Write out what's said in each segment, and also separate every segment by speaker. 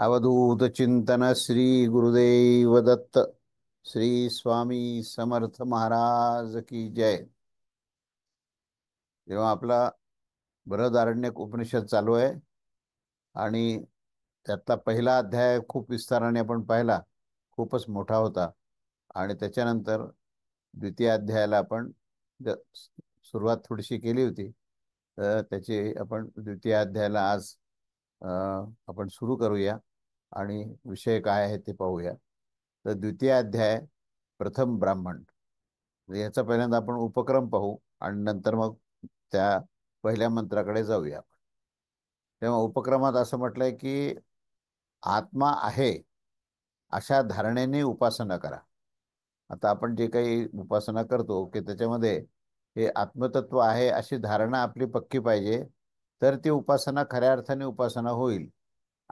Speaker 1: अवधूत चिंतन श्री गुरुदेव दत्त। श्री स्वामी समर्थ महाराज की जय। जेव्हा आपला बृहदारण्यक उपनिषद चालू आहे आणि त्यातला पहिला अध्याय खूप विस्ताराने आपण पाहिला, खूपच मोठा होता. आणि त्याच्यानंतर द्वितीय अध्यायाला आपण ज- सुरुवात थोडीशी केली होती. तर त्याची आपण द्वितीय अध्यायाला आज अ, आपण सुरू करूया आणि विषय काय आहे ते पाहूया. तर द्वितीय अध्याय प्रथम ब्राह्मण, याचा पहिल्यांदा आपण उपक्रम पाहू आणि नंतर मग त्या पहिल्या मंत्राकडे जाऊया. तेव्हा उपक्रमात असं म्हटलंय की आत्मा आहे अशा धारणेने उपासना करा. आता आपण जे काही उपासना करतो की त्याच्यामध्ये हे आत्मतत्व आहे अशी धारणा आपली पक्की पाहिजे, तर ती उपासना खऱ्या अर्थाने उपासना होईल.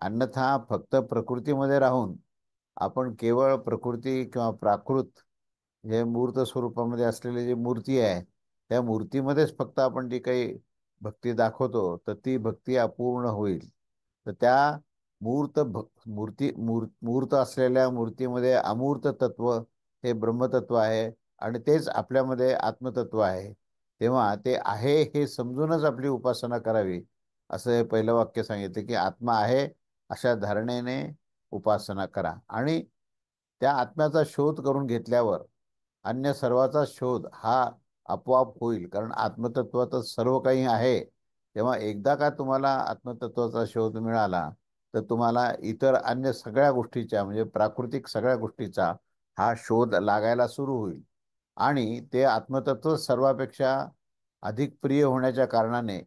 Speaker 1: अन्यथा फक्त प्रकृतीमध्ये राहून आपण केवळ प्रकृती किंवा प्राकृत हे मूर्त स्वरूपामध्ये असलेली जी मूर्ती आहे त्या मूर्तीमध्येच फक्त आपण जी काही भक्ती दाखवतो तर ती भक्ती अपूर्ण होईल. तर त्या मूर्त असलेल्या मूर्तीमध्ये अमूर्त तत्व हे ब्रह्मतत्व आहे आणि तेच आपल्यामध्ये आत्मतत्व आहे. तेव्हा ते आहे हे समजूनच आपली उपासना करावी, असं हे पहिलं वाक्य सांगितलं की आत्मा आहे अशा धारणेने उपासना करा. आणि त्या आत्म्याचा शोध करून घेतल्यावर अन्य सर्वाचा शोध हा आपोआप होईल, कारण आत्मतत्वातच सर्व काही आहे. तेव्हा एकदा का तुम्हाला आत्मतत्वाचा शोध मिळाला तर तुम्हाला इतर अन्य सगळ्या गोष्टीच्या म्हणजे प्राकृतिक सगळ्या गोष्टीचा हा शोध लागायला सुरू होईल. आणि ते आत्मतत्व सर्वापेक्षा अधिक प्रिय होण्याच्या कारणाने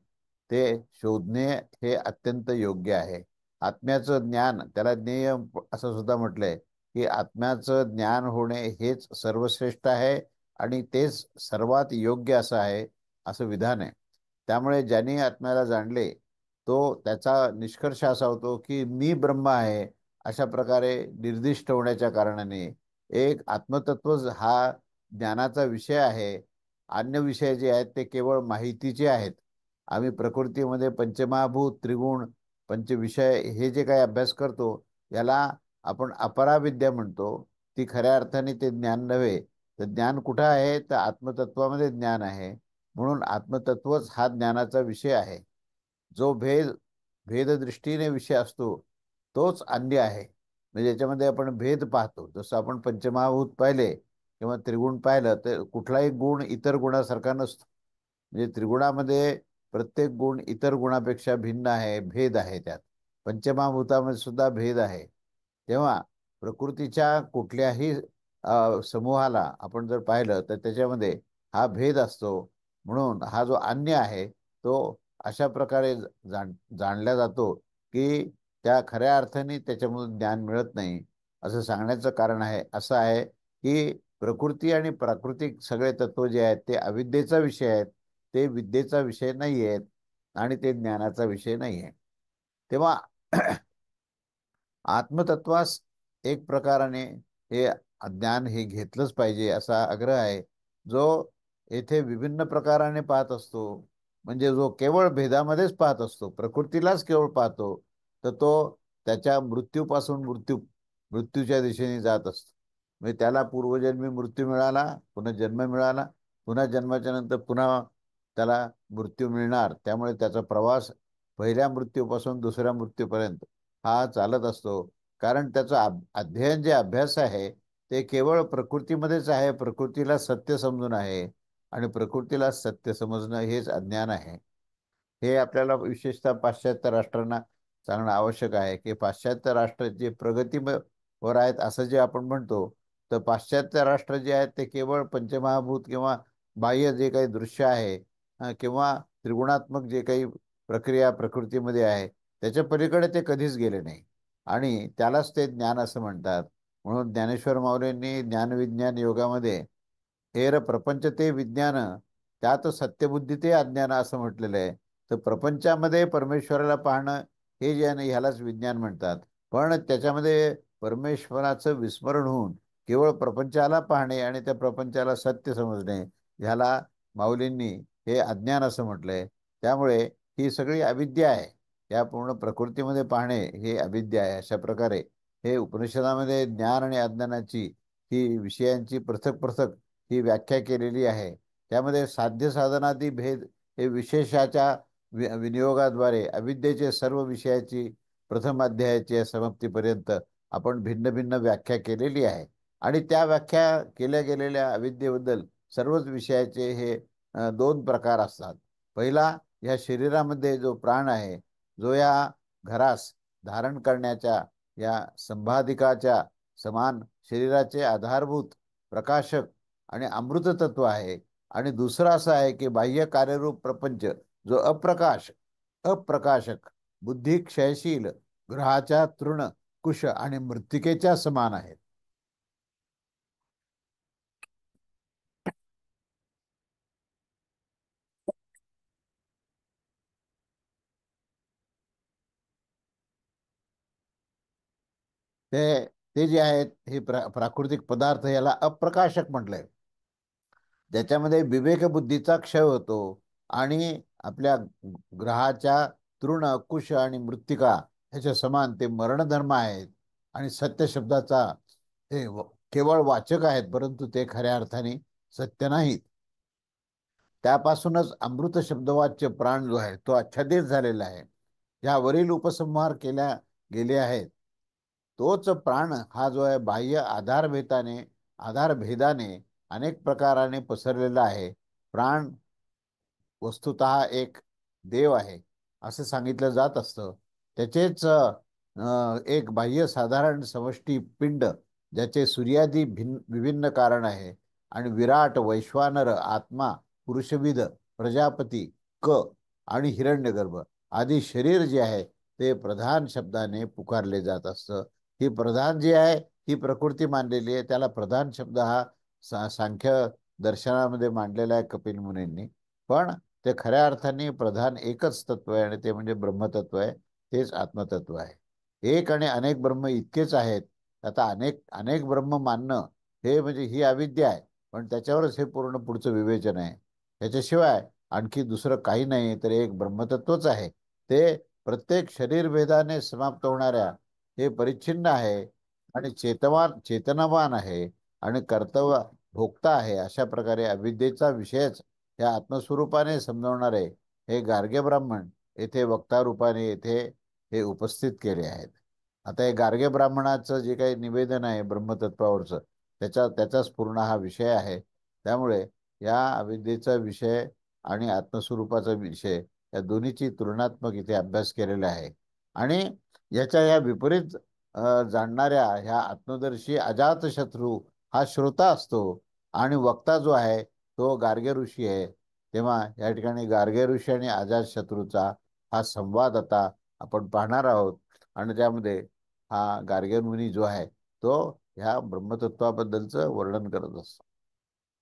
Speaker 1: ते शोधणे हे अत्यंत योग्य आहे. आत्म्याचं ज्ञान, त्याला ज्ञेय असं सुद्धा म्हटलंय की आत्म्याचं ज्ञान होणे हेच सर्वश्रेष्ठ आहे आणि तेच सर्वात योग्य असं आहे, असं विधान आहे. त्यामुळे ज्यांनी आत्म्याला जाणले तो त्याचा निष्कर्ष असा होतो की मी ब्रह्म आहे अशा प्रकारे निर्दिष्ट होण्याच्या कारणाने एक आत्मतत्व हा ज्ञानाचा विषय आहे. अन्य विषय जे आहेत ते केवळ माहितीचे आहेत. आम्ही प्रकृतीमध्ये पंचमहाभूत, त्रिगुण, पंचविषय हे जे काही अभ्यास करतो याला आपण अपराविद्या म्हणतो. ती खऱ्या अर्थाने ते ज्ञान नव्हे. तर ज्ञान कुठं आहे तर आत्मतत्वामध्ये ज्ञान आहे. म्हणून आत्मतत्वच हा ज्ञानाचा विषय आहे. जो भेददृष्टीने विषय असतो तोच अन्य आहे. म्हणजे याच्यामध्ये आपण भेद पाहतो. जसं आपण पंचमहाभूत पाहिले किंवा त्रिगुण पाहिलं तर कुठलाही गुण इतर गुणासारखा नसतो. म्हणजे त्रिगुणामध्ये प्रत्येक गुण इतर गुणापेक्षा भिन्न आहे, भेद आहे त्यात. पंचमहाभूतामध्ये सुद्धा भेद आहे. तेव्हा प्रकृतीच्या कुठल्याही समूहाला आपण जर पाहिलं तर त्याच्यामध्ये हा भेद असतो. म्हणून हा जो अन्य आहे तो अशा प्रकारे जाणला जातो की त्या खऱ्या अर्थाने त्याच्यामधून ज्ञान मिळत नाही. असं सांगण्याचं कारण आहे असं आहे की प्रकृती आणि प्राकृतिक सगळे तत्व जे आहेत ते अविद्येचा विषय आहेत, ते विद्येचा विषय नाही आहेत आणि ते ज्ञानाचा विषय नाही आहे. तेव्हा आत्मतत्वास एक प्रकाराने हे ज्ञान हे घेतलंच पाहिजे असा आग्रह आहे. जो येथे विभिन्न प्रकाराने पाहत असतो, म्हणजे जो केवळ भेदामध्येच पाहत असतो, प्रकृतीलाच केवळ पाहतो, तर तो त्याच्या मृत्यूच्या दिशेने जात असतो. म्हणजे त्याला पूर्वजन्मी मृत्यू मिळाला, पुन्हा जन्म मिळाला, पुन्हा जन्माच्या नंतर पुन्हा त्याला मृत्यू मिळणार. त्यामुळे त्याचा प्रवास पहिल्या मृत्यूपासून दुसऱ्या मृत्यूपर्यंत हा चालत असतो. कारण त्याचं अध्ययन जे अभ्यास आहे ते केवळ प्रकृतीमध्येच आहे, प्रकृतीला सत्य समजून आहे. आणि प्रकृतीला सत्य समजणं हेच अज्ञान आहे. हे आपल्याला विशेषतः पाश्चात्य राष्ट्रांना सांगणं आवश्यक आहे की पाश्चात्य राष्ट्र जे वर आहेत असं जे आपण म्हणतो, तर पाश्चात्य राष्ट्र जे आहेत ते केवळ पंचमहाभूत किंवा बाह्य जे काही दृश्य आहे किंवा त्रिगुणात्मक जे काही प्रक्रिया प्रकृतीमध्ये आहे त्याच्या पलीकडे ते कधीच गेले नाही आणि त्यालाच ते ज्ञान असं म्हणतात. म्हणून ज्ञानेश्वर माऊलींनी ज्ञानविज्ञान योगामध्ये हेर प्रपंच ते विज्ञान, त्यात सत्यबुद्धी ते अज्ञान असं म्हटलेलं आहे. तर प्रपंचामध्ये परमेश्वराला पाहणं हे जे आहे ना ह्यालाच विज्ञान म्हणतात. पण त्याच्यामध्ये परमेश्वराचं विस्मरण होऊन केवळ प्रपंचाला पाहणे आणि त्या प्रपंचाला सत्य समजणे ह्याला माऊलींनी हे अज्ञान असं म्हटलंय. त्यामुळे ही सगळी अविद्या आहे. या पूर्ण प्रकृतीमध्ये पाहणे हे अविद्या आहे. अशा प्रकारे हे उपनिषदामध्ये ज्ञान आणि अज्ञानाची ही विषयांची पृथक पृथक ही व्याख्या केलेली आहे. त्यामध्ये साध्य साधनादी भेद हे विशेषाच्या विनियोगाद्वारे अविद्येचे सर्व विषयाची प्रथम अध्यायाच्या समाप्तीपर्यंत आपण भिन्न भिन्न व्याख्या केलेली आहे. आणि त्या व्याख्या केल्या गेलेल्या अविद्येबद्दल सर्वच विषयाचे हे दोन प्रकार असतात. पहिला, या शरीरामध्ये जो प्राण आहे, जो या घरास धारण करण्याच्या या संबाधिकाच्या समान शरीराचे आधारभूत प्रकाशक आणि अमृत तत्व आहे. आणि दुसरं असं आहे की बाह्य कार्यरूप प्रपंच जो अप्रकाशक बुद्धी क्षयशील ग्रहाच्या तृण कुश आणि मृत्तिकेच्या समान आहेत. ते ते जे आहेत हे प्राकृतिक पदार्थ याला अप्रकाशक म्हटलंय. ज्याच्यामध्ये विवेक बुद्धीचा क्षय होतो आणि आपल्या ग्रहाच्या तृण कुश आणि मृत्तिका ह्याच्या समान ते मरणधर्म आहेत. आणि सत्य शब्दाचा हे केवळ वाचक आहेत, परंतु ते खऱ्या अर्थाने सत्य नाहीत. त्यापासूनच अमृत शब्दवाच्य प्राण जो आहे तो आच्छादित झालेला आहे. यावरील उपसंहार केल्या गेले आहेत. तोच प्राण हा जो आहे बाह्य आधारभेदाने अनेक प्रकाराने पसरलेला आहे. प्राण वस्तुतः एक देव आहे असं सांगितलं जात असतं. त्याचेच एक बाह्य साधारण समष्टी पिंड ज्याचे सूर्यादी विभिन्न कारण आहे आणि विराट वैश्वानर आत्मा पुरुषविद प्रजापती क आणि हिरण्यगर्भ आदी शरीर जे आहे ते प्रधान शब्दाने पुकारले जात असतं. ही प्रधान जी आहे ही प्रकृती मानलेली आहे. त्याला प्रधान शब्द हा सांख्य दर्शनामध्ये मांडलेला आहे कपिल मुनींनी. पण ते खऱ्या अर्थाने प्रधान एकच तत्व आहे आणि ते म्हणजे ब्रह्मतत्व आहे. तेच आत्मतत्व आहे. एक आणि अनेक ब्रह्म इतकेच आहेत. आता अनेक अनेक ब्रह्म मानणं हे म्हणजे ही अविद्या आहे. पण त्याच्यावरच हे पूर्ण पुढचं विवेचन आहे. त्याच्याशिवाय आणखी दुसरं काही नाही, तर एक ब्रह्मतत्वच आहे. ते प्रत्येक शरीरभेदाने समाप्त होणाऱ्या हे परिच्छिन्न आहे आणि चेतनवान आहे आणि कर्तव्य भोगता आहे. अशा प्रकारे अविद्येचा विषयच या आत्मस्वरूपाने समजवणारे हे गार्गे ब्राह्मण येथे वक्ता रूपाने येथे हे उपस्थित केले आहेत. आता हे गार्गे ब्राह्मणाचं जे काही निवेदन आहे ब्रह्मतत्वावरचं त्याचाच पूर्ण हा विषय आहे. त्यामुळे या अविद्येचा विषय आणि आत्मस्वरूपाचा विषय या दोन्हीची तुलनात्मक इथे अभ्यास केलेला आहे. आणि याच्या या विपरीत जाणणाऱ्या ह्या आत्मदर्शी अजातशत्रू हा श्रोता असतो आणि वक्ता जो आहे तो गार्गे ऋषी आहे. तेव्हा या ठिकाणी गार्गे ऋषी आणि अजातशत्रूचा हा संवाद आता आपण पाहणार आहोत. आणि त्यामध्ये हा गार्गे मुनी जो आहे तो ह्या ब्रह्मतत्वाबद्दलचं वर्णन करत असतो.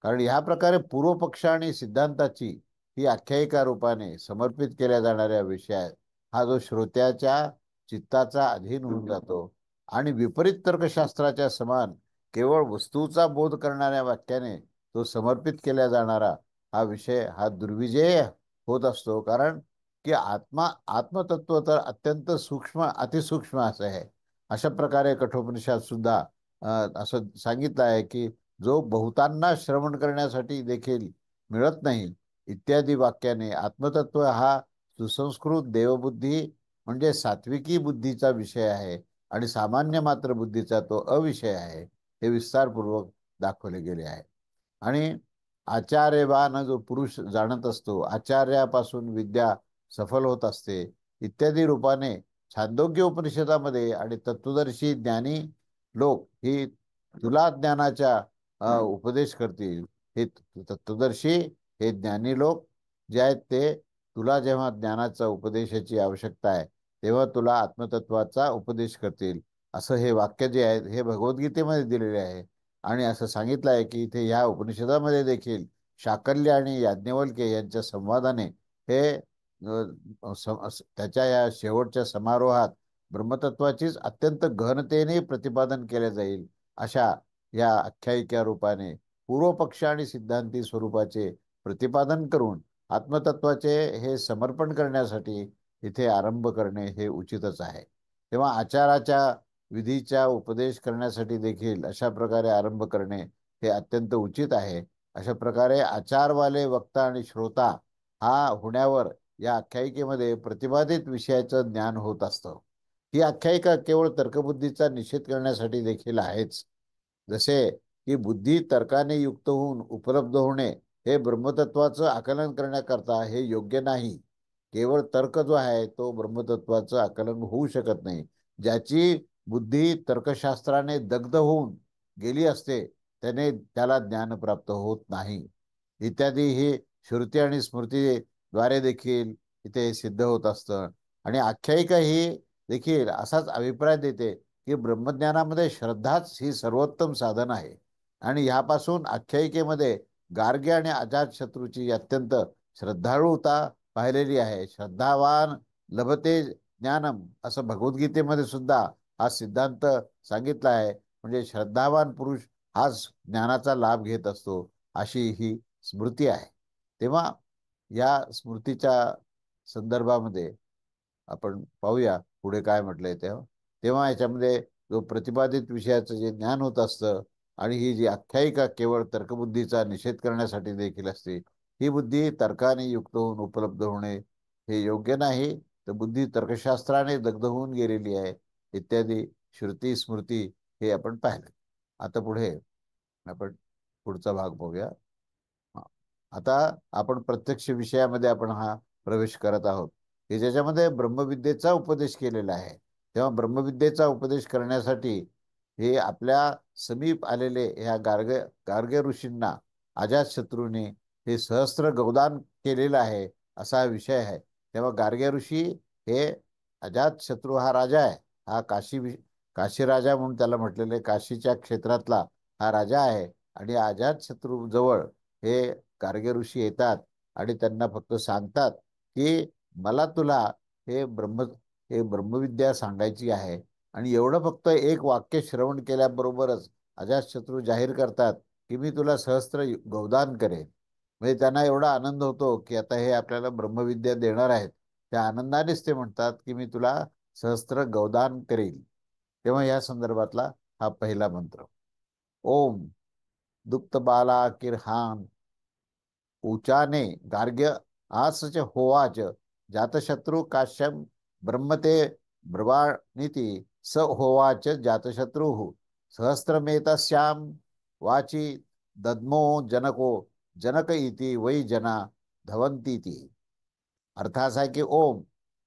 Speaker 1: कारण ह्या प्रकारे पूर्वपक्ष आणि सिद्धांताची ही आख्यायिका रूपाने समर्पित केल्या जाणाऱ्या विषयात हा जो श्रोत्याच्या चित्ताचा अधीन होऊन जातो आणि विपरीत तर्कशास्त्राच्या समान केवळ वस्तूचा बोध करणाऱ्या वाक्याने तो समर्पित केला जाणारा हा विषय हा दुर्विजय होत असतो. कारण की आत्मतत्व तर अत्यंत सूक्ष्म अतिसूक्ष्म असं आहे. अशा प्रकारे कठोपनिषद सुद्धा असं सांगितलं आहे की जो बहुतांना श्रवण करण्यासाठी देखील मिळत नाही इत्यादी वाक्याने आत्मतत्व हा सुसंस्कृत देवबुद्धी म्हणजे सात्विकी बुद्धीचा विषय आहे आणि सामान्य मात्र बुद्धीचा तो अविषय आहे. हे विस्तारपूर्वक दाखवले गेले आहे. आणि आचार्यवान जो पुरुष जाणत असतो आचार्यापासून विद्या सफल होत असते इत्यादी रूपाने छांदोग्य उपनिषदामध्ये आणि तत्वदर्शी ज्ञानी लोक ही तुला ज्ञानाच्या उपदेश करतील. हे तत्वदर्शी हे ज्ञानी लोक जे आहेत ते तुला जेव्हा ज्ञानाचा उपदेशाची आवश्यकता आहे तेव्हा तुला आत्मतत्वाचा उपदेश करतील. असं हे वाक्य जे आहे हे भगवद्गीतेमध्ये दिलेले आहे. आणि असं सांगितलं आहे की इथे ह्या उपनिषदामध्ये देखील शाकल्य आणि याज्ञवल्क्य यांच्या संवादाने हे त्याच्या या शेवटच्या समारोहात ब्रह्मतत्वाचीच अत्यंत गहनतेने प्रतिपादन केले जाईल. अशा या आख्यायिका रूपाने पूर्वपक्ष आणि सिद्धांती स्वरूपाचे प्रतिपादन करून आत्मतत्वाचे हे समर्पण करण्यासाठी इथे आरंभ करणे हे उचितच आहे. तेव्हा आचाराच्या विधीचा उपदेश करण्यासाठी देखील अशा प्रकारे आरंभ करणे हे अत्यंत उचित आहे. अशा प्रकारे आचारवाले वक्ता आणि श्रोता हा होण्यावर या आख्यायिकेमध्ये प्रतिपादित विषयाचं ज्ञान होत असतं. ही आख्यायिका केवळ तर्कबुद्धीचा निषेध करण्यासाठी देखील आहेच. जसे की बुद्धी तर्काने युक्त होऊन उपलब्ध होणे हे ब्रह्मतत्वाचं आकलन करण्याकरता हे योग्य नाही. केवळ तर्क जो आहे तो ब्रह्मतत्वाचं आकलन होऊ शकत नाही. ज्याची बुद्धी तर्कशास्त्राने दग्ध होऊन गेली असते त्याला ज्ञान प्राप्त होत नाही. इत्यादी ही श्रुती आणि स्मृतीद्वारे देखील इथे सिद्ध होत असतं. आणि आख्यायिका ही देखील असाच अभिप्राय देते की ब्रह्मज्ञानामध्ये श्रद्धाच ही सर्वोत्तम साधन आहे. आणि ह्यापासून आख्यायिकेमध्ये गार्ग्य आणि अजातशत्रूची अत्यंत श्रद्धाळूता पाहिलेली आहे. श्रद्धावान लभते ज्ञानम असं भगवद्गीतेमध्ये सुद्धा हा सिद्धांत सांगितला आहे. म्हणजे श्रद्धावान पुरुष हाच ज्ञानाचा लाभ घेत असतो अशी ही स्मृती आहे. तेव्हा या स्मृतीच्या संदर्भामध्ये आपण पाहूया पुढे काय म्हटलंय तेव्हा. तेव्हा याच्यामध्ये जो प्रतिपादित विषयाचं जे ज्ञान होत असतं आणि ही जी आख्यायिका केवळ तर्कबुद्धीचा निषेध करण्यासाठी देखील असते. ही बुद्धी तर्काने युक्त होऊन उपलब्ध होणे हे योग्य नाही. तर बुद्धी तर्कशास्त्राने दग्ध होऊन गेलेली आहे. इत्यादी श्रुती स्मृती हे आपण पाहिलं. आता पुढे आपण पुढचा भाग पाहूया. हा. आता आपण प्रत्यक्ष विषयामध्ये आपण हा प्रवेश करत आहोत की ज्याच्यामध्ये ब्रह्मविद्येचा उपदेश केलेला आहे. तेव्हा ब्रह्मविद्येचा उपदेश करण्यासाठी हे आपल्या समीप आलेले ह्या गार्गे ऋषींना अजातशत्रूने हे सहस्त्र गौदान केलेलं आहे असा हा विषय आहे. तेव्हा गार्गे ऋषी हे अजातशत्रू हा राजा आहे. हा काशी राजा म्हणून त्याला म्हटलेले काशीच्या क्षेत्रातला हा राजा आहे. आणि अजातशत्रू जवळ हे गार्गे ऋषी येतात आणि त्यांना फक्त सांगतात की मला तुला हे ब्रह्मविद्या सांगायची आहे. आणि एवढं फक्त एक वाक्य श्रवण केल्याबरोबरच अजातशत्रू जाहीर करतात की मी तुला सहस्त्र गौदान करेन. म्हणजे त्यांना एवढा आनंद होतो की आता हे आपल्याला ब्रह्मविद्या देणार आहेत. त्या आनंदानेच ते म्हणतात की मी तुला सहस्त्र गौदान करेल. तेव्हा या संदर्भातला हा पहिला मंत्र. ओम दुप्त बाला किरहान ऊचाने गार्ग्य आसच होवाच जातशत्रु काश्यम ब्रह्मते ब्रवाणीति स होवाच जातशत्रु सहस्रमेतस्याम वाची दद्मो जनको जनक इति वै जना धवंती. अर्थ असा आहे की ओम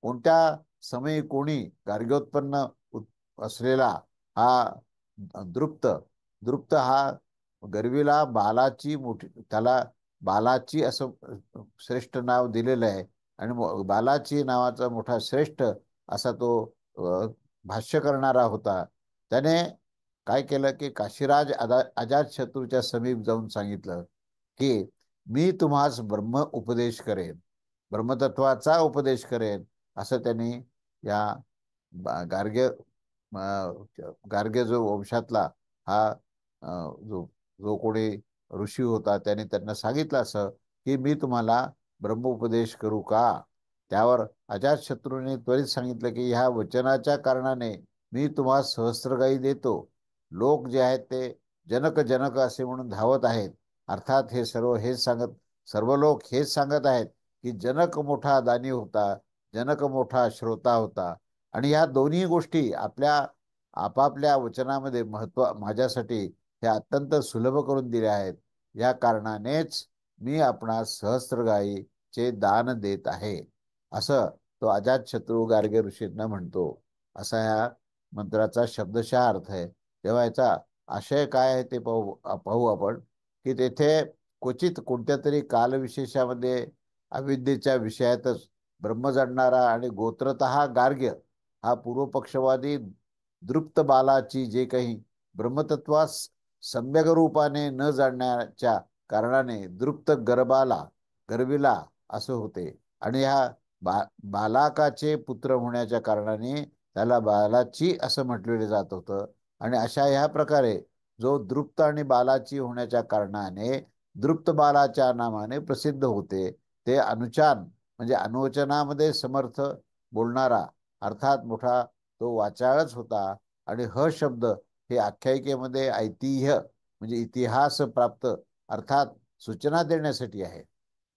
Speaker 1: कोणत्या समयी कोणी गार्ग्योत्पन्न असलेला हा दृप्त दृप्त हा गर्वीला बालाची मोठी त्याला बालाची असं श्रेष्ठ नाव दिलेलं आहे. आणि बालाची नावाचा मोठा श्रेष्ठ असा तो भाष्य करणारा होता. त्याने काय केलं की काशीराज अजातशत्रूच्या समीप जाऊन सांगितलं की मी तुम्हास ब्रह्म उपदेश करेन, ब्रह्मतत्वाचा उपदेश करेन असं त्यांनी या गार्ग्य गार्ग्य जो वंशातला हा जो जो कोणी ऋषी होता त्याने त्यांना सांगितलं असं की मी तुम्हाला ब्रह्मोपदेश करू का. त्यावर अजातशत्रूने त्वरित सांगितलं की ह्या वचनाच्या कारणाने मी तुम्हाला सहस्त्रगायी देतो. लोक जे आहेत ते जनक जनक असे म्हणून धावत आहेत. अर्थात हे सर्व लोक हेच सांगत आहेत की जनक मोठा दानी होता, जनक मोठा श्रोता होता. आणि ह्या दोन्ही गोष्टी आपापल्या वचनामध्ये माझ्यासाठी हे अत्यंत सुलभ करून दिले आहेत. या कारणानेच मी आपणास सहस्त्रगायीचे दान देत आहे असं तो अजातशत्रू गार्गे ऋषींना म्हणतो. असा ह्या मंत्राचा शब्दशः अर्थ आहे. तेव्हा याचा आशय काय आहे ते पाहू आपण की तेथे क्वचित कोणत्या तरी कालविशेषामध्ये अविद्येच्या विषयातच ब्रह्म जाणणारा आणि गोत्रतः गार्ग्य हा पूर्वपक्षवादी दृप्त बालाची जे काही ब्रह्मतत्वास सम्यक रूपाने न जाणण्याच्या कारणाने दृप्त गर्विला असं होते. आणि ह्या बालाकाचे पुत्र होण्याच्या कारणाने त्याला बालाची असं म्हटलेलं जात होतं. आणि अशा ह्या प्रकारे जो दृप्त आणि बालाची होण्याच्या कारणाने दृप्त बालाच्या नावाने प्रसिद्ध होते. ते अनुचान म्हणजे अनुवचनामध्ये समर्थ, बोलणारा अर्थात मोठा तो वाचाळच होता. आणि ह शब्द हे आख्यायिकेमध्ये ऐतिह्य म्हणजे इतिहास प्राप्त अर्थात सूचना देण्यासाठी आहे.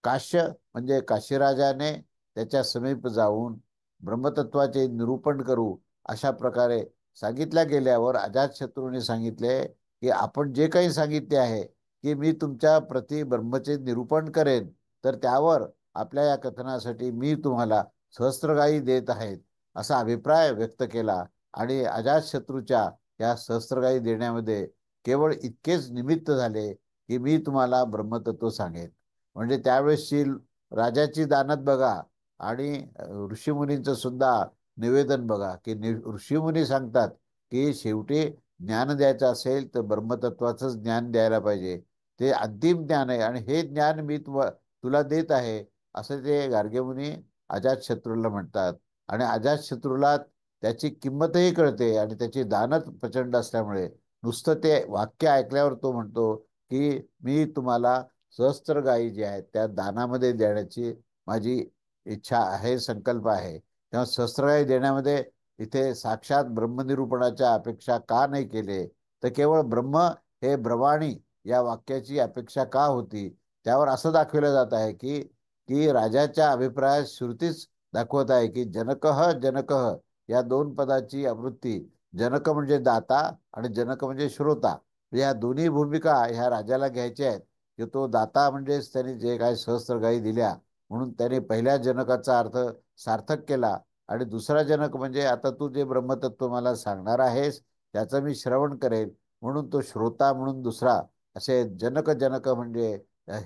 Speaker 1: काश्य म्हणजे काशीराजाने त्याच्या समीप जाऊन ब्रह्मतत्वाचे निरूपण करू अशा प्रकारे सांगितल्या गेल्यावर अजातशत्रूने सांगितले की आपण जे काही सांगितले आहे की मी तुमच्या प्रति ब्रह्मचे निरूपण करेन, तर त्यावर आपल्या या कथनासाठी मी तुम्हाला सहस्त्रगायी देत आहेत असा अभिप्राय व्यक्त केला. आणि अजातशत्रूच्या या सहस्त्रगायी देण्यामध्ये केवळ इतकेच निमित्त झाले की मी तुम्हाला ब्रह्मतत्व सांगेन. म्हणजे त्यावेळेसची राजाची दानत बघा आणि ऋषीमुनींचं सुद्धा निवेदन बघा की ऋषीमुनी सांगतात की शेवटी ज्ञान द्यायचं असेल तर ब्रह्मतत्वाचंच ज्ञान द्यायला पाहिजे. ते अंतिम ज्ञान आहे आणि हे ज्ञान मी तुला देत आहे असं ते गार्गेमुनी अजातशत्रूला म्हणतात. आणि अजातशत्रूला त्याची किंमतही कळते आणि त्याची दानत प्रचंड असल्यामुळे नुसतं ते वाक्य ऐकल्यावर तो म्हणतो की मी तुम्हाला सहस्त्र गायी जे आहेत त्या दानामध्ये देण्याची माझी इच्छा आहे, संकल्प आहे. तेव्हा सहस्त्रगायी देण्यामध्ये इथे साक्षात ब्रह्मनिरूपणाच्या अपेक्षा का नाही केले, तर केवळ ब्रह्म हे ब्रवाणी या वाक्याची अपेक्षा का होती. त्यावर असं दाखवलं जात आहे की की राजाच्या अभिप्रायात श्रुतीच दाखवत आहे की जनकः जनकः या दोन पदाची आवृत्ती, जनक म्हणजे दाता आणि जनक म्हणजे श्रोता, या दोन्ही भूमिका ह्या राजाला घ्यायच्या आहेत. की तो दाता म्हणजेच त्यांनी जे काही सहस्त्रगायी दिल्या म्हणून त्याने पहिल्या जनकाचा अर्थ सार्थक केला. आणि दुसरा जनक म्हणजे आता तू जे ब्रह्मतत्व मला सांगणार आहेस त्याचं मी श्रवण करेन म्हणून तो श्रोता म्हणून दुसरा असे जनक जनक म्हणजे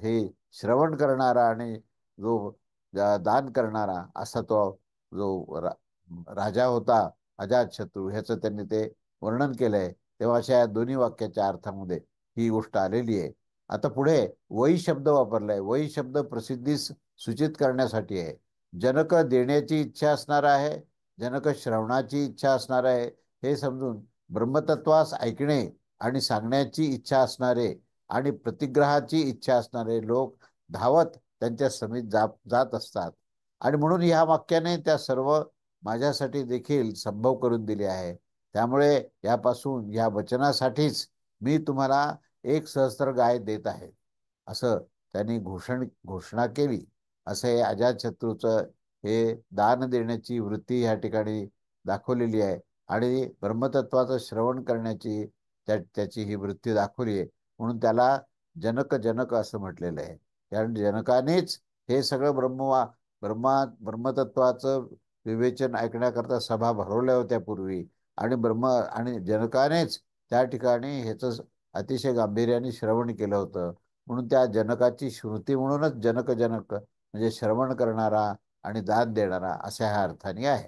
Speaker 1: हे श्रवण करणारा आणि जो दान करणारा असा तो जो राजा होता अजातशत्रू ह्याचं त्यांनी ते वर्णन केलंय. तेव्हा अशा या दोन्ही वाक्याच्या अर्थामध्ये ही गोष्ट आलेली आहे. आता पुढे वै शब्द वापरलाय. वै शब्द प्रसिद्धीस सूचित करण्यासाठी आहे. जनक देण्याची इच्छा असणार आहे, जनक श्रवणाची इच्छा असणार आहे, हे समजून ब्रह्मतत्वास ऐकणे आणि सांगण्याची इच्छा असणारे आणि प्रतिग्रहाची इच्छा असणारे लोक धावत त्यांच्या समीप जात असतात. आणि म्हणून ह्या वाक्याने त्या सर्व माझ्यासाठी देखील संभव करून दिले आहे. त्यामुळे यापासून या वचनासाठीच मी तुम्हाला एक सहस्त्र गाय देत आहे असं त्यांनी घोषणा केली. असं हे अजातशत्रूचं हे दान देण्याची वृत्ती या ठिकाणी दाखवलेली आहे. आणि ब्रह्मतत्वाचं श्रवण करण्याची त्याची ही वृत्ती दाखवली आहे. म्हणून त्याला जनक जनक असं म्हटलेलं आहे. कारण जनकानेच हे सगळं ब्रह्मतत्वाचं विवेचन ऐकण्याकरता सभा भरवल्या होत्या पूर्वी. आणि आणि जनकानेच त्या ठिकाणी ह्याचं अतिशय गांभीर्याने श्रवण केलं होतं. म्हणून त्या जनकाची श्रुती म्हणूनच जनक जनक म्हणजे श्रवण करणारा आणि दान देणारा अशा ह्या अर्थाने आहे.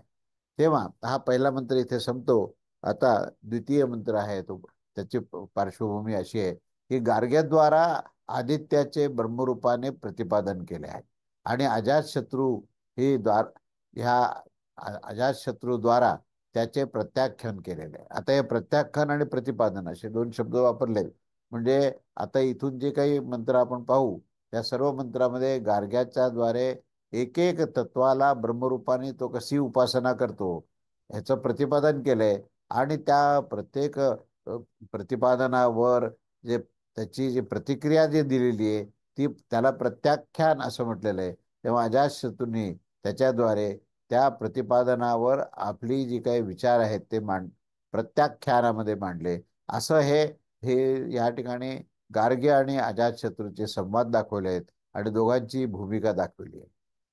Speaker 1: तेव्हा हा पहिला मंत्र इथे संपतो. आता द्वितीय मंत्र आहे तो, त्याची पार्श्वभूमी अशी आहे की गार्ग्याद्वारा आदित्याचे ब्रह्मरूपाने प्रतिपादन केले आहे. आणि अजातशत्रू ही ह्या अजातशत्रूद्वारा त्याचे प्रत्याख्यान केलेले आहे. आता हे प्रत्याख्यान आणि प्रतिपादन असे दोन शब्द वापरले. म्हणजे आता इथून जे काही मंत्र आपण पाहू त्या सर्व मंत्रामध्ये गार्ग्याच्या द्वारे एक एक तत्वाला ब्रह्मरूपाने तो कशी उपासना करतो ह्याचं प्रतिपादन केलंय. आणि त्या प्रत्येक प्रतिपादनावर जे त्याची जी प्रतिक्रिया जी दिलेली आहे ती त्याला प्रत्याख्यान असं म्हटलेलं आहे. तेव्हा अजातशत्रूंनी त्याच्याद्वारे त्या प्रतिपादनावर आपली जी काही विचार आहेत ते प्रत्याख्यानामध्ये मांडले. असं हे हे या ठिकाणी गार्गे आणि अजातशत्रूचे संवाद दाखवले आहेत आणि दोघांची भूमिका दाखवली आहे.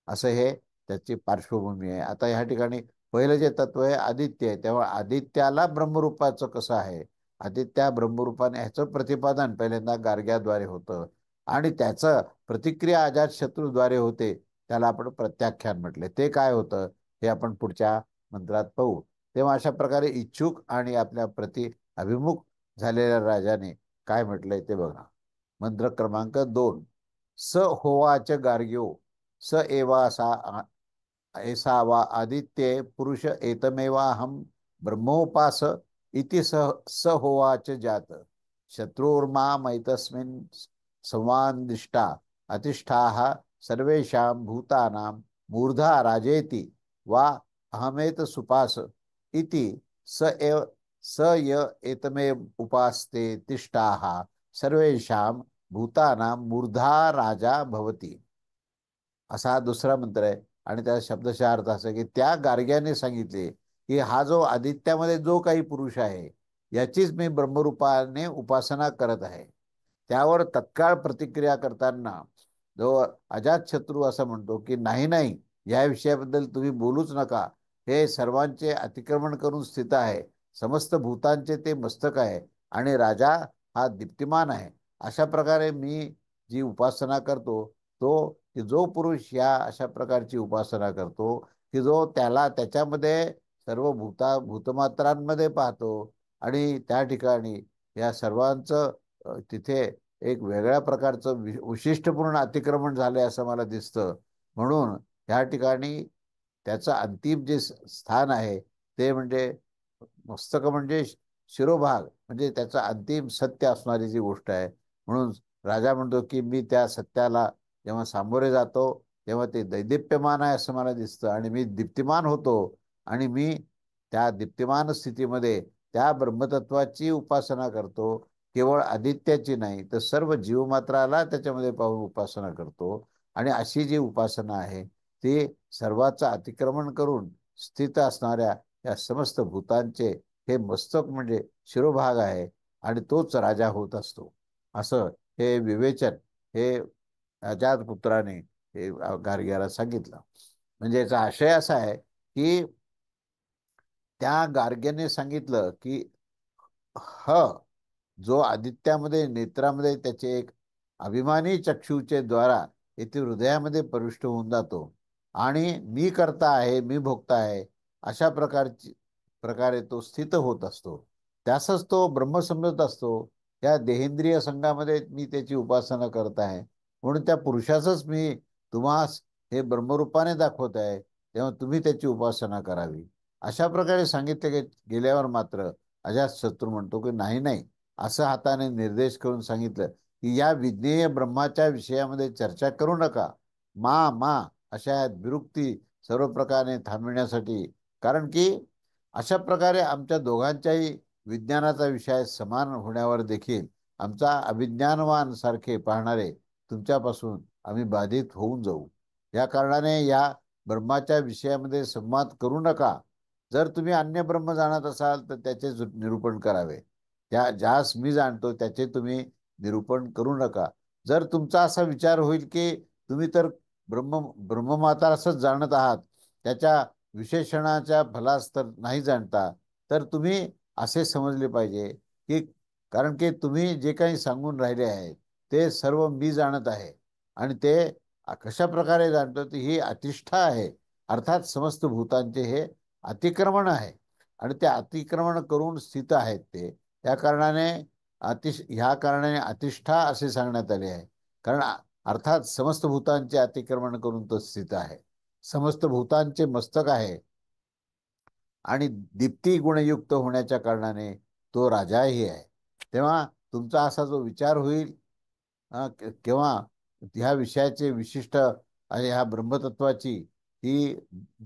Speaker 1: असं हे त्याची पार्श्वभूमी आहे. आता ह्या ठिकाणी पहिलं जे तत्व आहे आदित्य आहे. तेव्हा आदित्याला ब्रह्मरूपाचं कसं आहे, आदित्या ब्रह्मरूपाने ह्याचं प्रतिपादन पहिल्यांदा गार्ग्याद्वारे होतं आणि त्याचं प्रतिक्रिया अजातशत्रूद्वारे होते. त्याला आपण प्रत्याख्यान म्हटले. ते काय होतं हे आपण पुढच्या मंत्रात पाहू. तेव्हा अशा प्रकारे इच्छुक आणि आपल्या प्रति अभिमुख झालेल्या राजाने काय म्हटलंय ते बघा. मंत्र क्रमांक 2. स होवाच गार्ग्यो स एवा ऐसा वा आदित्ये पुरुष एतमेवाहम ब्रह्मोपास इति स होवाच जात शत्रुर्मा मैतस्मिन् संवादिष्टा अतिष्ठाः सर्वेषां भूतानां मूर्धा राजेति वा अहमेत सुपास इति स एव स य एतमे उपास्ते तिष्ठाः सर्वेषां भूतानां मूर्धा राजा भवति. असा हा दुसरा मंत्र आहे. आणि त्या शब्दशः अर्थ असा की त्या गार्ग्याने सांगितले की हा जो आदित्यामध्ये जो काही पुरुष आहे याचीच मी ब्रह्मरूपाने उपासना करत आहे. त्यावर तत्काळ प्रतिक्रिया करताना जो अजातशत्रू असं म्हणतो की नाही नाही, या विषयाबद्दल तुम्ही बोलूच नका. हे सर्वांचे अतिक्रमण करून स्थित आहे. समस्त भूतांचे ते मस्तक आहे आणि राजा हा दीप्तिमान आहे. अशा प्रकारे मी जी उपासना करतो तो की जो पुरुष या अशा प्रकारची उपासना करतो की जो त्याला त्याच्यामध्ये सर्व भूतमात्रांमध्ये पाहतो आणि त्या ठिकाणी या सर्वांचं तिथे एक वेगळ्या प्रकारचं वैशिष्ट्यपूर्ण अतिक्रमण झालंय असं मला दिसतं. म्हणून या ठिकाणी त्याचं अंतिम जे स्थान आहे ते म्हणजे मस्तक म्हणजे शिरोभाग म्हणजे त्याचं अंतिम सत्य असणारी जी गोष्ट आहे. म्हणून राजा म्हणतो की मी त्या सत्याला जेव्हा सामोरे जातो तेव्हा ते दैदिप्यमान आहे असं मला दिसतं आणि मी दीप्तिमान होतो. आणि मी त्या दीप्तिमान स्थितीमध्ये त्या ब्रह्मतत्वाची उपासना करतो. केवळ आदित्याची नाही तर सर्व जीवमात्राला त्याच्यामध्ये पाहून उपासना करतो. आणि अशी जी उपासना आहे ती सर्वाचं अतिक्रमण करून स्थित असणाऱ्या या समस्त भूतांचे हे मस्तक म्हणजे शिरोभाग आहे आणि तोच राजा होत असतो. असं हे विवेचन हे अजातपुत्राने हे गार्ग्याला सांगितलं. म्हणजे याचा आशय असा आहे की त्या गार्ग्याने सांगितलं की ह जो आदित्यामध्ये नेत्रामध्ये त्याचे एक अभिमानी चक्षुचे द्वारा येथे हृदयामध्ये प्रविष्ट होऊन जातो आणि मी करता आहे मी भोगता आहे अशा प्रकारे तो स्थित होत असतो. त्यासच तो ब्रह्म समजत असतो. या देहेंद्रिय संघामध्ये मी त्याची उपासना करत आहे म्हणून त्या पुरुषाचंच मी तुम्हास हे ब्रह्मरूपाने दाखवत आहे तेव्हा तुम्ही त्याची उपासना करावी. अशा प्रकारे सांगितले गेल्यावर मात्र अजातशत्रू म्हणतो की नाही नाही, असं हाताने निर्देश करून सांगितलं की या विज्ञेय ब्रह्माच्या विषयामध्ये चर्चा करू नका. मा अशा विरुक्ती सर्व प्रकारे थांबविण्यासाठी. कारण की अशा प्रकारे आमच्या दोघांच्याही विज्ञानाचा विषय समान होण्यावर देखील आमचा अभिज्ञानवान सारखे पाहणारे तुमच्यापासून आम्ही बाधित होऊन जाऊ. या कारणाने या ब्रह्माच्या विषयामध्ये संवाद करू नका. जर तुम्ही अन्य ब्रह्म जाणत असाल तर त्याचे निरूपण करावे. ज्यास मी जाणतो त्याचे तुम्ही निरूपण करू नका. जर तुमचा असा विचार होईल की तुम्ही तर ब्रह्ममाता असंच जाणत आहात, त्याच्या विशेषणाच्या फलास तर नाही जाणता, तर तुम्ही असे समजले पाहिजे की कारण की तुम्ही जे काही सांगून राहिले आहे ते सर्व मी जाणत आहे. आणि ते कशा प्रकारे जाणतो तर ही अतिष्ठा आहे. अर्थात समस्त भूतांचे हे अतिक्रमण आहे आणि ते अतिक्रमण करून स्थित आहेत ते. त्या कारणाने ह्या कारणाने अतिष्ठा असे सांगण्यात आले आहे. कारण अर्थात समस्त भूतांचे अतिक्रमण करून तो स्थित आहे. समस्त भूतांचे मस्तक आहे आणि दीप्ती गुणयुक्त होण्याच्या कारणाने तो राजाही आहे. तेव्हा तुमचा असा जो विचार होईल किंवा ह्या विषयाचे विशिष्ट आणि ह्या ब्रह्मतत्वाची ही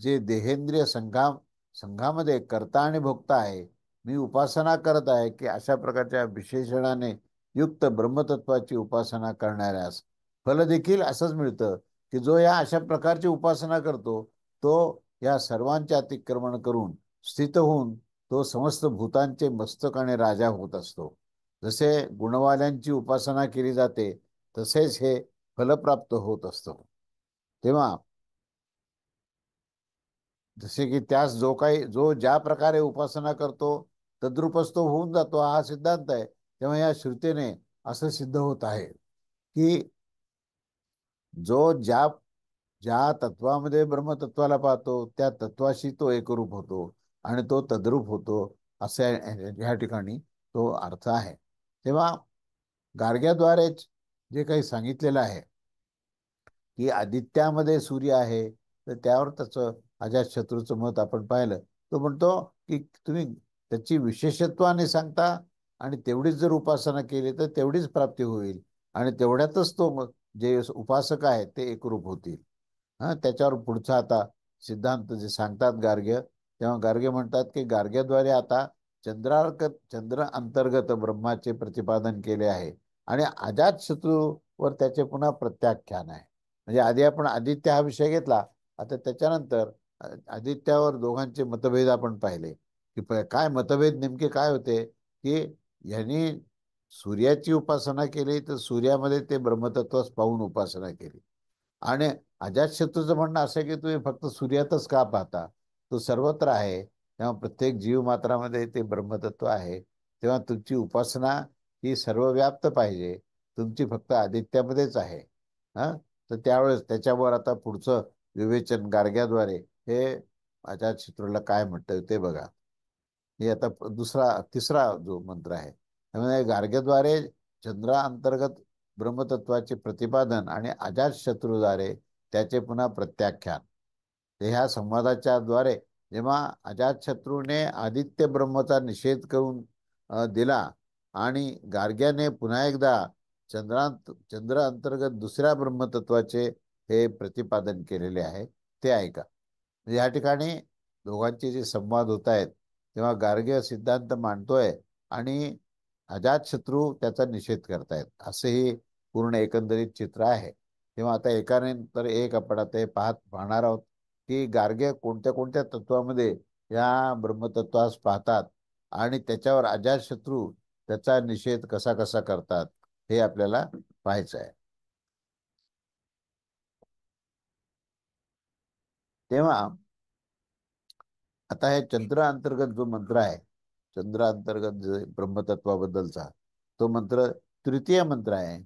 Speaker 1: जे देहेंद्रिय संघामध्ये करता आणि भोगता आहे, मी उपासना करत आहे की अशा प्रकारच्या विशेषणाने युक्त ब्रह्मतत्वाची उपासना करणाऱ्यास फल देखील असंच मिळतं की जो या अशा प्रकारची उपासना करतो तो या सर्वांचे अतिक्रमण करून स्थित होऊन तो समस्त भूतांचे मस्तक आणि राजा होत असतो. जसे गुणवाल्यांची उपासना केली जाते तसेच हे फलप्राप्त होत असतं. तेव्हा जसे की त्यास जो ज्या प्रकारे उपासना करतो तद्रूपच तो होऊन जातो हा सिद्धांत आहे. तेव्हा या श्रुतीने असं सिद्ध होत आहे की जो ज्या ज्या तत्वामध्ये ब्रह्मतत्वाला पाहतो त्या तत्वाशी तो एकरूप होतो आणि तो तद्रूप होतो असे या ठिकाणी तो अर्थ आहे. तेव्हा गार्ग्याद्वारेच जे काही सांगितलेलं आहे की आदित्यामध्ये सूर्य आहे तर त्यावर त्याचं अजातशत्रूचं मत आपण पाहिलं. तो म्हणतो की तुम्ही त्याची विशेषत्वाने सांगता आणि तेवढीच जर उपासना केली तर तेवढीच प्राप्ती होईल आणि तेवढ्यातच तो जे उपासक आहेत ते एकरूप होतील. त्याच्यावर पुढचा आता सिद्धांत जे सांगतात गार्ग्य, तेव्हा गार्गे म्हणतात की गार्ग्याद्वारे आता चंद्र अंतर्गत ब्रह्माचे प्रतिपादन केले आहे आणि अजातशत्रूवर त्याचे पुन्हा प्रत्याख्यान आहे. म्हणजे आधी आपण आदित्य हा विषय घेतला, आता त्याच्यानंतर आदित्यावर दोघांचे मतभेद आपण पाहिले की काय मतभेद नेमके काय होते, की यांनी सूर्याची उपासना केली तर सूर्यामध्ये ते ब्रह्मतत्वच पाहून उपासना केली. आणि अजातशत्रूचं म्हणणं असं आहे की तुम्ही फक्त सूर्यातच का पाहता, तो सर्वत्र आहे, तेव्हा प्रत्येक जीवमात्रामध्ये ते ब्रह्मतत्व आहे, तेव्हा तुमची उपासना ही सर्वव्याप्त पाहिजे, तुमची फक्त आदित्यामध्येच आहे. हा, तर त्यावेळेस त्याच्यावर आता पुढचं विवेचन गार्ग्याद्वारे हे अजातशत्रूला काय म्हणतं ते बघा. हे आता तिसरा जो मंत्र आहे त्यामध्ये गार्ग्याद्वारे चंद्राअंतर्गत ब्रह्मतत्वाचे प्रतिपादन आणि अजातशत्रूद्वारे त्याचे पुन्हा प्रत्याख्यान. तर ह्या संवादाच्या द्वारे जेव्हा अजातशत्रूने आदित्य ब्रह्मचा निषेध करून दिला आणि गार्ग्याने पुन्हा एकदा चंद्र अंतर्गत दुसऱ्या ब्रह्मतत्वाचे हे प्रतिपादन केलेले आहे, ते ऐका. म्हणजे या ठिकाणी दोघांचे जे संवाद होत आहेत तेव्हा गार्ग्य सिद्धांत मांडतोय आणि अजातशत्रू त्याचा निषेध करतायत, असेही पूर्ण एकंदरीत चित्र आहे. तेव्हा आता एकानंतर एक आपण आता हे पाहणार आहोत की गार्ग्य कोणत्या कोणत्या तत्वामध्ये या ब्रह्मतत्वास पाहतात आणि त्याच्यावर अजातशत्रू त्याचा निषेध कसा कसा करतात हे आपल्याला पाहायचं आहे. तेव्हा आता हे चंद्र अंतर्गत जो मंत्र आहे, चंद्र अंतर्गत जे ब्रह्मतत्वाबद्दलचा तो मंत्र तृतीय मंत्र आहे.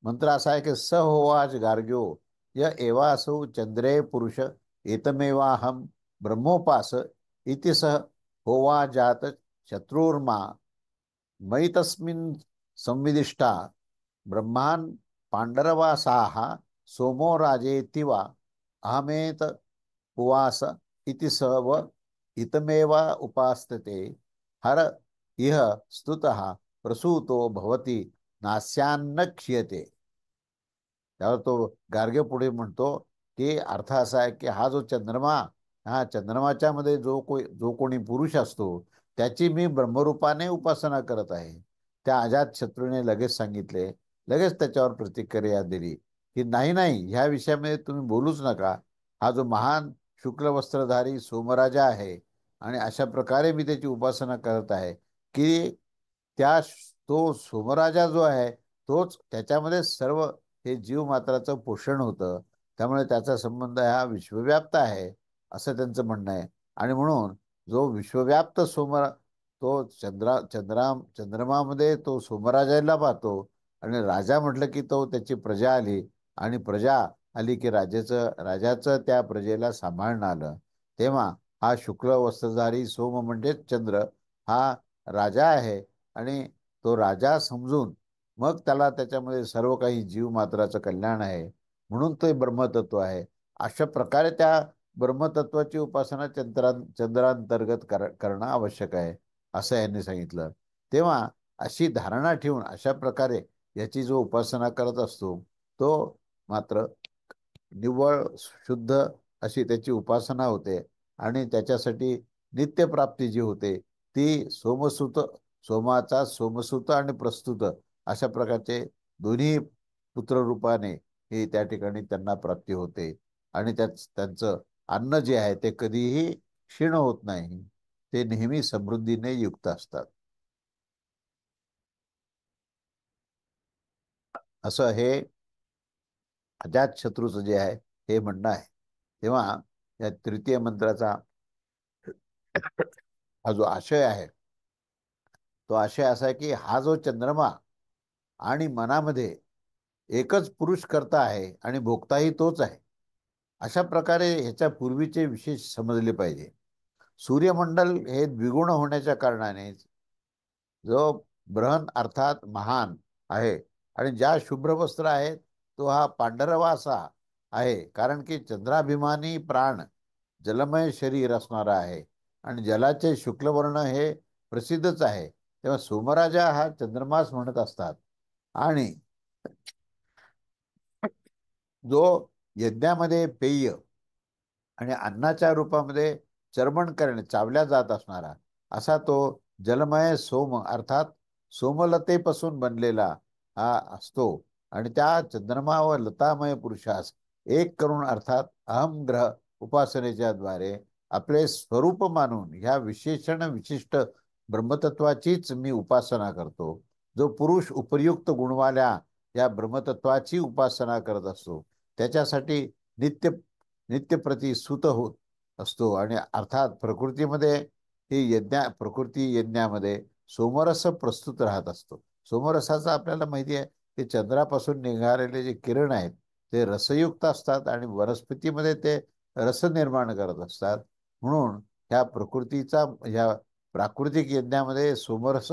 Speaker 1: मंत्र असा आहे की स होवाच गार्ग्यो य एवा असो चंद्रे पुरुष एतमेवाहम ब्रह्मोपास इति सह होवा जात शत्रुर्मा मयि तस्मिन् संविदिष्टा ब्रह्मान् पांडरवासाः सोमो राजेति वा अहमेत उवास इति स व इतमेव उपास्ते हर इह स्तुतः प्रसूतो भवति नास्यान्न क्षीयते. त्यावर तो गार्ग्य पुढे म्हणतो की अर्थ असा आहे की हा जो चंद्रमा, हा चंद्रमाच्या मध्ये जो कोणी पुरुष असतो त्याची मी ब्रह्मरूपाने उपासना करत आहे. त्या अजातशत्रूने लगेच सांगितले, लगेच त्याच्यावर प्रतिक्रिया दिली की नाही नाही, ह्या विषयामध्ये तुम्ही बोलूच नका. हा जो महान शुक्ल वस्त्रधारी सोमराजा आहे आणि अशा प्रकारे मी त्याची उपासना करत आहे की तो सोमराजा जो आहे तोच त्याच्यामध्ये सर्व हे जीवमात्राचं पोषण होतं, त्यामुळे त्याचा संबंध हा विश्वव्याप्त आहे असं त्यांचं म्हणणं आहे. आणि म्हणून जो विश्वव्याप्त तो चंद्रमामध्ये तो सोमराजाला पाहतो आणि राजा म्हटलं की तो त्याची प्रजा आली आणि प्रजा आली की राजाचं त्या प्रजेला सांभाळणं आलं. तेव्हा हा शुक्ल वस्त्रधारी सोम म्हणजेच चंद्र हा राजा आहे आणि तो राजा समजून मग त्याला त्याच्यामध्ये सर्व काही जीवमात्राचं कल्याण आहे म्हणून ते ब्रह्मतत्व आहे. अशा प्रकारे त्या ब्रह्मतत्वाची उपासना चंद्रांतर्गत करणं आवश्यक आहे असं यांनी सांगितलं. तेव्हा अशी धारणा ठेवून अशा प्रकारे याची जो उपासना करत असतो तो मात्र निव्वळ शुद्ध अशी त्याची उपासना होते आणि त्याच्यासाठी नित्यप्राप्ती जी होते ती सोमाचा सोमसूत आणि प्रस्तुत अशा प्रकारचे दोन्ही पुत्ररूपाने हे त्या ठिकाणी त्यांना प्राप्ती होते आणि त्यांचं अन्न जे आहे ते कधीही क्षीण होत नाही, ते नेहमी समृद्धीने युक्त असतात असं हे अजातशत्रूचं जे आहे हे म्हणणं आहे. तेव्हा या तृतीय मंत्राचा हा जो आशय आहे तो आशय असा आहे की हा जो चंद्रमा आणि मनामध्ये एकच पुरुष करता आहे आणि भोगताही तोच आहे, अशा प्रकारे ह्याच्या पूर्वीचे विशेष समजले पाहिजे. सूर्यमंडल हे द्विगुण होण्याच्या कारणाने जो बृहन अर्थात महान आहे आणि ज्या शुभ्र वस्त्र आहेत तो हा पांढरवा असा आहे, कारण की चंद्राभिमानी प्राण जलमय शरीर असणारा आहे आणि जलाचे शुक्लवर्ण हे प्रसिद्धच आहे. तेव्हा सोमराजा हा चंद्रमास म्हणत असतात आणि जो यज्ञामध्ये पेय आणि अन्नाच्या रूपामध्ये चर्मण करणे, चावल्या जात असणारा असा तो जलमय सोम अर्थात सोमलतेपासून बनलेला हा असतो. आणि त्या चंद्रमा व लतामय पुरुषास एक करून अर्थात अहम ग्रह उपासनेच्या द्वारे आपले स्वरूप मानून ह्या विशेषण विशिष्ट ब्रह्मतत्वाचीच मी उपासना करतो. जो पुरुष उपयुक्त गुणवाल्या या ब्रह्मतत्वाची उपासना करत असतो त्याच्यासाठी नित्य नित्यप्रती सुत होत असतो. आणि अर्थात प्रकृतीमध्ये ही प्रकृती यज्ञामध्ये सोमरस प्रस्तुत राहत असतो. सोमरसाचा आपल्याला माहिती आहे की चंद्रापासून निघालेले जे किरण आहेत ते रसयुक्त असतात आणि वनस्पतीमध्ये ते रस निर्माण करत असतात. म्हणून ह्या प्राकृतिक यज्ञामध्ये सोमरस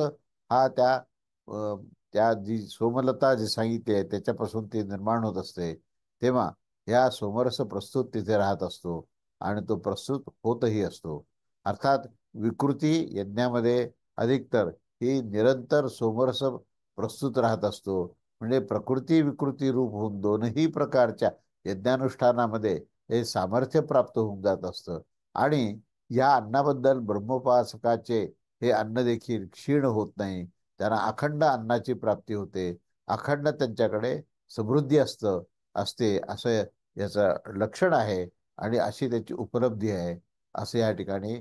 Speaker 1: हा त्या जी सोमलता जी सांगितली आहे त्याच्यापासून ते निर्माण होत असते. तेव्हा या सोमरस प्रस्तुत तिथे राहत असतो आणि तो प्रस्तुत होतही असतो. अर्थात विकृती यज्ञामध्ये अधिकतर ही निरंतर सोमरस प्रस्तुत राहत असतो. म्हणजे प्रकृती विकृती रूप होऊन दोनही प्रकारच्या यज्ञानुष्ठानामध्ये हे सामर्थ्य प्राप्त होऊन जात असतं. आणि या अन्नाबद्दल ब्रह्मोपासकाचे हे अन्न देखील क्षीण होत नाही. त्यांना अखंड अन्नाची प्राप्ती होते. अखंड त्यांच्याकडे समृद्धी असते असं याचं लक्षण आहे आणि अशी त्याची उपलब्धी आहे असं या ठिकाणी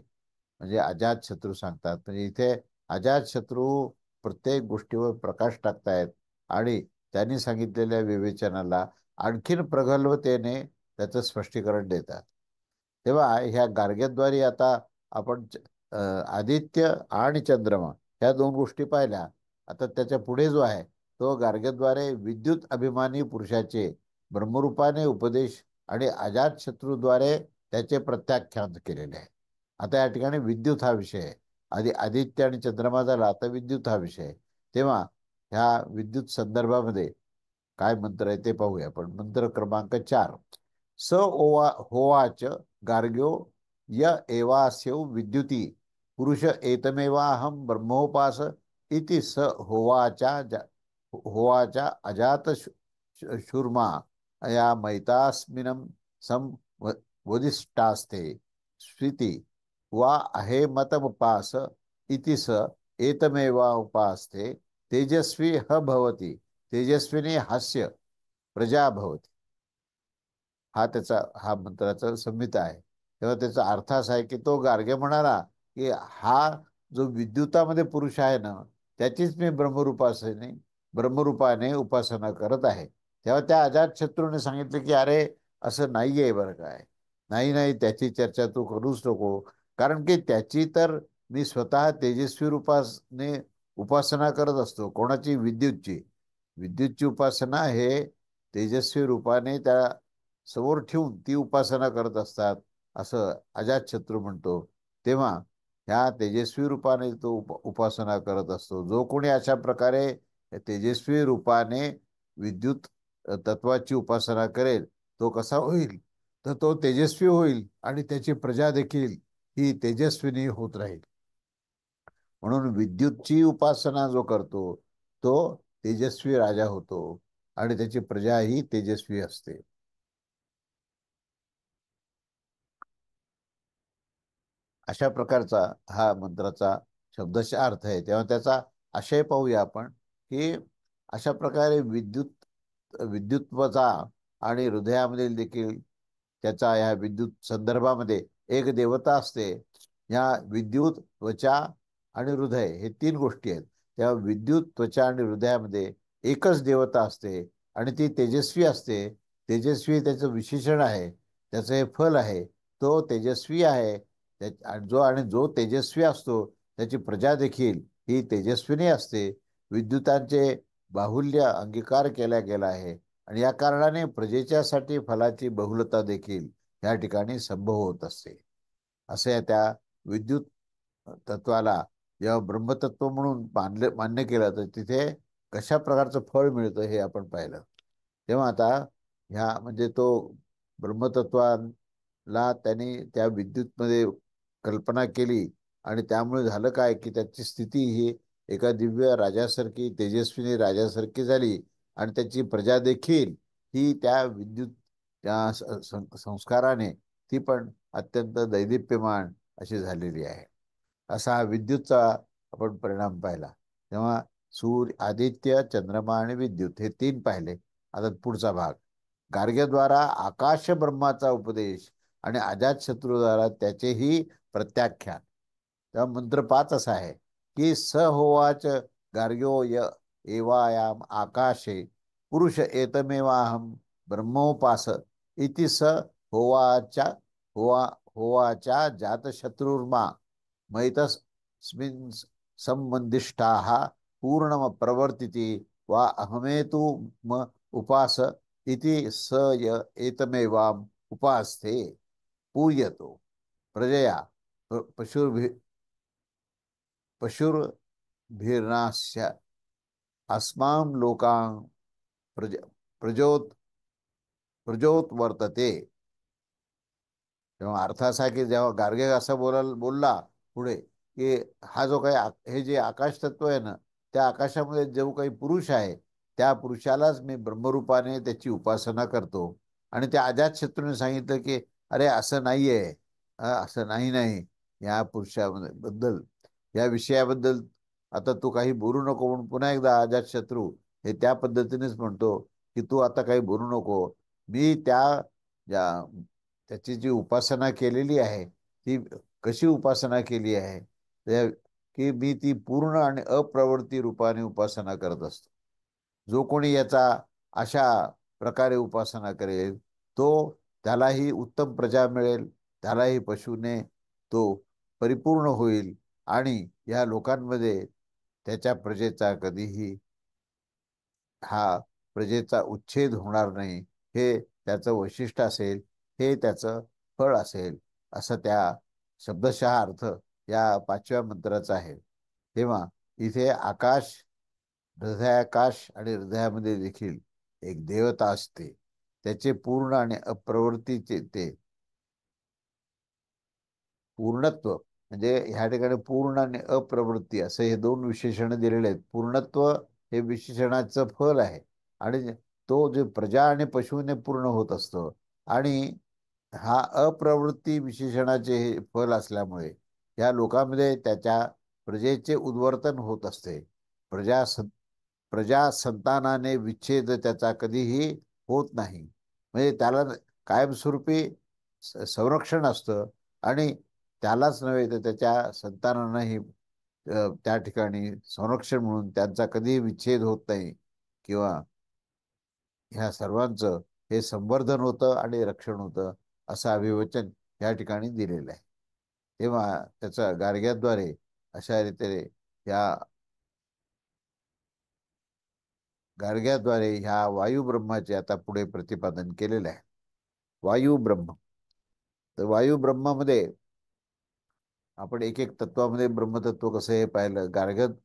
Speaker 1: म्हणजे अजातशत्रू सांगतात. म्हणजे इथे अजातशत्रू प्रत्येक गोष्टीवर प्रकाश टाकतायत आणि त्यांनी सांगितलेल्या विवेचनाला आणखीन प्रगल्भतेने त्याचं स्पष्टीकरण देतात. तेव्हा ह्या गार्ग्याद्वारे आता आपण आदित्य आणि चंद्रमा ह्या दोन गोष्टी पाहिल्या. आता त्याच्या पुढे जो आहे तो गार्ग्याद्वारे विद्युत अभिमानी पुरुषाचे ब्रह्मरूपाने उपदेश आणि अजातशत्रूद्वारे त्याचे प्रत्याख्यान केलेले आहे. आता या ठिकाणी विद्युत हा विषय आहे. आधी आदित्य आणि चंद्रमा झाला, आता विद्युत हा विषय आहे. तेव्हा ह्या विद्युत संदर्भामध्ये काय मंत्र आहे ते पाहूया. आपण मंत्र क्रमांक 4. स ओवा होवाच गार्ग्यो य एवास्यौ विद्युती पुरुष एतमेवाहम ब्रह्मोपास इति स होवाचा अजात शूर्मा या मैतास्मिनं सम वदिष्ठास्ते स्थिती वा आहे मतमुपास इति स एतमेवा उपास्ते तेजस्वी ह भवती तेजस्विनी हास्य प्रजा भवती. हा मंत्राचा संहिता आहे. तेव्हा त्याचा अर्थ असा आहे की तो गार्ग्य म्हणाला की हा जो विद्युतामध्ये पुरुष आहे ना त्याचीच मी ब्रह्मरूपाने उपासना करत आहे. तेव्हा त्या अजातशत्रूने सांगितले की अरे असं नाही आहे बरं काय. नाही नाही त्याची चर्चा तू करूच नको. कारण की त्याची तर मी स्वतः तेजस्वी रूपाने उपासना करत असतो. कोणाची? विद्युतची उपासना हे तेजस्वी रूपाने त्या समोर ठेवून ती उपासना करत असतात असं अजातशत्रू म्हणतो. तेव्हा ह्या तेजस्वी रूपाने तो उपासना करत असतो. जो कोणी अशा प्रकारे तेजस्वी रूपाने विद्युत तत्वाची उपासना करेल तो कसा होईल? तर तो तेजस्वी होईल आणि त्याची प्रजा देखील ही तेजस्विनी होत राहील. म्हणून विद्युतची उपासना जो करतो तो तेजस्वी राजा होतो आणि त्याची प्रजा ही तेजस्वी असते. अशा प्रकारचा हा मंत्राचा शब्दशः अर्थ आहे. तेव्हा त्याचा आशय पाहूया आपण की अशा प्रकारे विद्युत्वचा आणि हृदयामधील देखील त्याचा या विद्युत संदर्भामध्ये एक देवता असते. या विद्युत, त्वचा आणि हृदय हे तीन गोष्टी आहेत. तेव्हा विद्युत, त्वचा आणि हृदयामध्ये एकच देवता असते आणि ती तेजस्वी असते. तेजस्वी त्याचं विशेषण आहे, त्याचं हे फल आहे. तो तेजस्वी आहे. आणि जो तेजस्वी असतो त्याची प्रजा देखील ही तेजस्विनी असते. विद्युतांचे बाहुल्य अंगीकार केला गेला आहे आणि या कारणाने प्रजेच्यासाठी फलाची बहुलता देखील या ठिकाणी संभव होत असते. असे या त्या विद्युत तत्वाला जेव्हा ब्रह्मतत्व म्हणून मान्य केलं तर तिथे कशा प्रकारचं फळ मिळतं हे आपण पाहिलं. तेव्हा आता ह्या म्हणजे तो ब्रह्मतत्वाला त्यांनी त्या विद्युतमध्ये कल्पना केली आणि त्यामुळे झालं काय की त्याची स्थिती ही एका दिव्य राजासारखी तेजस्विनी राजासारखी झाली आणि त्याची प्रजा देखील ही त्या विद्युत त्या संस्काराने ती पण अत्यंत दैदिप्यमान अशी झालेली आहे. असा हा विद्युतचा आपण परिणाम पाहिला. तेव्हा सूर्य, आदित्य, चंद्रमा आणि विद्युत हे तीन पाहिले. आता पुढचा भाग, गार्ग्याद्वारा आकाश ब्रह्माचा उपदेश आणि अजातशत्रूद्वारा त्याचेही प्रत्याख्यान. तेव्हा मंत्र 5 असा आहे की स होवाच गार्ग्यो एवायाम आकाशे पुरुष एतमेवाहम ब्रह्मोपास इति स होवाच्या होवा होवाच्या जातशत्रुर्मा मैतस्मिन् संबंधिष्ठाः पूर्णम प्रवर्तिती वा अहमेतु म उपास इति स य एतमेवाम उपास्ते पूयतो प्रजया पशुर्भि पशुर्भिर्नास्य अस्मां लोकां प्रज प्रजोत प्रजोत वर्तते. तेव्हा अर्थ असा की जेव्हा गार्गे असा बोलला पुढे की हा जो काही हे जे आकाश तत्व आहे ना, त्या आकाशामध्ये जो काही पुरुष आहे त्या पुरुषालाच मी ब्रह्मरूपाने त्याची उपासना करतो. आणि त्या अजातशत्रूने सांगितलं की अरे असं नाहीये, असं नाही नाही, या पुरुषाबद्दल, या विषयाबद्दल आता तू काही बोलू नको. म्हणून पुन्हा एकदा अजातशत्रू हे त्या पद्धतीनेच म्हणतो की तू आता काही बोलू नको. मी त्याची जी उपासना केलेली आहे ती कशी उपासना केली आहे, की मी ती पूर्ण आणि अप्रवृत्ती रूपाने उपासना करत असतो. जो कोणी याचा अशा प्रकारे उपासना करेल तो त्यालाही उत्तम प्रजा मिळेल, त्यालाही पशुने तो परिपूर्ण होईल आणि या लोकांमध्ये त्याच्या प्रजेचा कधीही हा प्रजेचा उच्छेद होणार नाही. हे त्याचं वैशिष्ट्य असेल, हे त्याचं फळ असेल, असं त्या शब्दशः अर्थ या 5व्या मंत्राचा आहे. तेव्हा इथे आकाश, हृदयाकाश आणि हृदयामध्ये देखील एक देवता असते. त्याचे पूर्ण आणि अप्रवृत्तीचे ते पूर्णत्व, म्हणजे ह्या ठिकाणी पूर्ण आणि अप्रवृत्ती असं हे दोन विशेषण दिलेले आहेत. पूर्णत्व हे विशेषणाचं फल आहे आणि तो जे प्रजा आणि पशुने पूर्ण होत असतो, आणि हा अप्रवृत्ती विशेषणाचे हे फल असल्यामुळे या लोकांमध्ये त्याच्या प्रजेचे उद्वर्तन होत असते. प्रजा प्रजा संतानाने विच्छेद त्याचा कधीही होत नाही. म्हणजे त्याला कायमस्वरूपी संरक्षण असतं आणि त्यालाच नव्हे तर त्याच्या संतानांनाही त्या ठिकाणी संरक्षण म्हणून त्यांचा कधीही विच्छेद होत नाही किंवा ह्या सर्वांचं हे संवर्धन होतं आणि रक्षण होतं असं अभिवचन या ठिकाणी दिलेलं आहे. तेव्हा त्याचा गार्ग्याद्वारे अशा रीतीने या गार्ग्याद्वारे ह्या वायुब्रह्माचे आता पुढे प्रतिपादन केलेलं आहे. वायुब्रह्म, तर वायुब्रह्मामध्ये आपण एक एक तत्वामध्ये ब्रह्मतत्व कसं हे पाहिलं.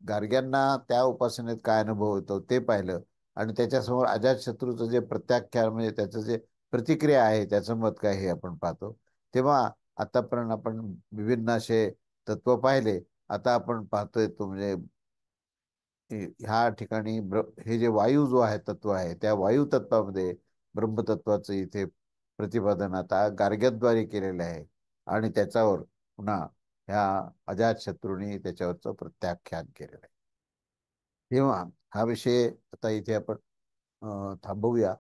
Speaker 1: गार्ग्यांना त्या उपासनेत काय अनुभव होतो ते पाहिलं आणि त्याच्यासमोर अजातशत्रूचं जे प्रत्याख्यान, म्हणजे त्याचं जे प्रतिक्रिया आहे त्याचं मत काय हे आपण पाहतो. तेव्हा आतापर्यंत आपण विभिन्न असे तत्व पाहिले. आता आपण पाहतोय तो म्हणजे ह्या ठिकाणी हे जे वायू जो आहे तत्व आहे त्या वायू तत्वामध्ये ब्रह्मतत्वाचं इथे प्रतिपादन आता गार्ग्याद्वारे केलेलं आहे आणि त्याच्यावर पुन्हा ह्या अजातशत्रूंनी त्याच्यावरचं प्रत्याख्यान केलेलं आहे. तेव्हा हा विषय आता इथे आपण थांबवूया.